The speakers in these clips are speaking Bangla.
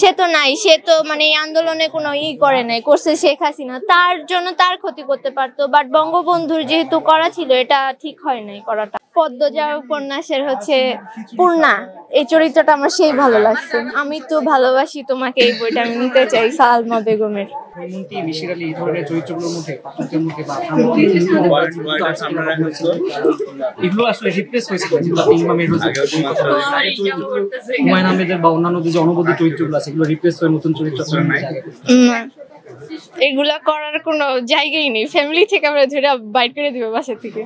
সে তো নাই, সে তো মানে এই আন্দোলনে কোনো করে নাই, করছে শেখ হাসিনা, তার জন্য তার ক্ষতি করতে পারতো, বাট বঙ্গবন্ধুর যেহেতু করা ছিল এটা ঠিক হয় নাই করাটা। পদ্মজা উপন্যাসের পূর্ণা, এই চরিত্রটা আমার সেই ভালো লাগছে। আমি তো ভালোবাসি তোমাকে, এই বইটা আমি নিতে চাই সালমা বেগমের। এগুলো আসলে রিপ্লেস হয়েছে হুমায়ুন আহমেদের বা অন্যান্য যে অনবদ্য চরিত্রগুলো আছে এগুলো রিপ্লেস হয়ে নতুন চরিত্র। এগুলা করার কোনো জায়গাই নেই, ফ্যামিলি থেকে আমরা ধরে বাইর করে দিবে বাসা থেকে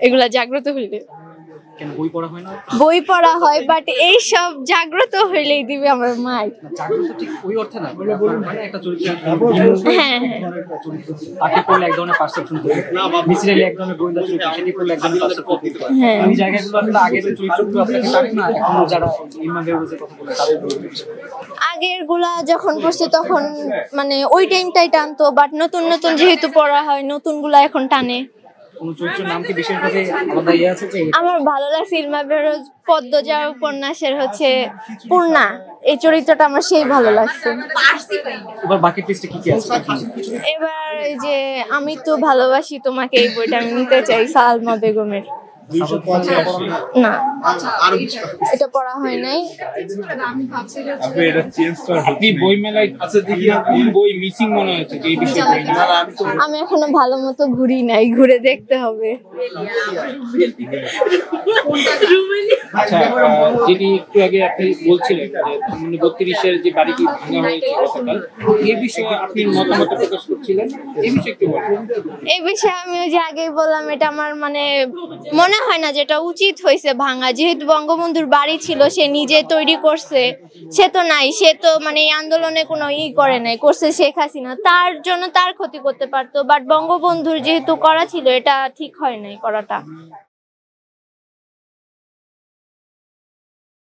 এগুলা জাগ্রত হইলে। বই পড়া হয়, বাট এই সব জাগ্রত হইলেই দিবে আমার মাই। জাগ্রত ঠিক ওই অর্থে না, মানে একটা চরিত্র হ্যাঁ তাকে পড়লে এক ধরনের পারসেপশন করে, মিসিরালি এক ধরনের গোয়েন্দা চরিত্র, সেটি পড়লে এক ধরনের পারসেপশন করে। এই জায়গাগুলো আসলে আগের চরিত্রগুলো আপনাকে টানে না, এখন যারা ইমাম বেরোজের কথা বলে তাদের আগের গুলা যখন পড়ছি তখন মানে ওই টাইমটাই টানতো, বাট নতুন নতুন যেহেতু পড়া হয় নতুন গুলা এখন টানে। আমার ভালো লাগছে ইলমা বেরোজ পদ্মজা উপন্যাসের পূর্ণা, এই চরিত্রটা আমার সেই ভালো লাগছে। এবার এই যে আমি তো ভালোবাসি তোমাকে, এই বইটা আমি নিতে চাই সালমা বেগমের। না, এটা পড়া হয় নাই। আপনি বই মেলায় আছে দেখি কোন বই মিসিং মনে হচ্ছে এই বিষয়ে? আমি এখনো ভালো মতো ঘুরি নাই, ঘুরে দেখতে হবে। আচ্ছা, যেটি একটু আগে আপনি বলছিলেন যে 32-এর যে বাড়িটি ভাঙা হয়েছে গতকাল, এই বিষয়ে আপনি মতামত প্রকাশ করছিলেন, এই বিষয়ে একটু বলুন। এই বিষয়ে আমি ওই যে আগেই বললাম, এটা আমার মানে মনে হয় না যেটা উচিত হয়েছে ভাঙা, যেহেতু বঙ্গবন্ধুর বাড়ি ছিল, সে নিজে তৈরি করছে, সে তো নাই, সে তো মানে এই আন্দোলনে কোনো করে নাই, করছে শেখ হাসিনা, তার জন্য তার ক্ষতি করতে পারতো, বাট বঙ্গবন্ধুর যেহেতু করা ছিল এটা ঠিক হয় নাই করাটা।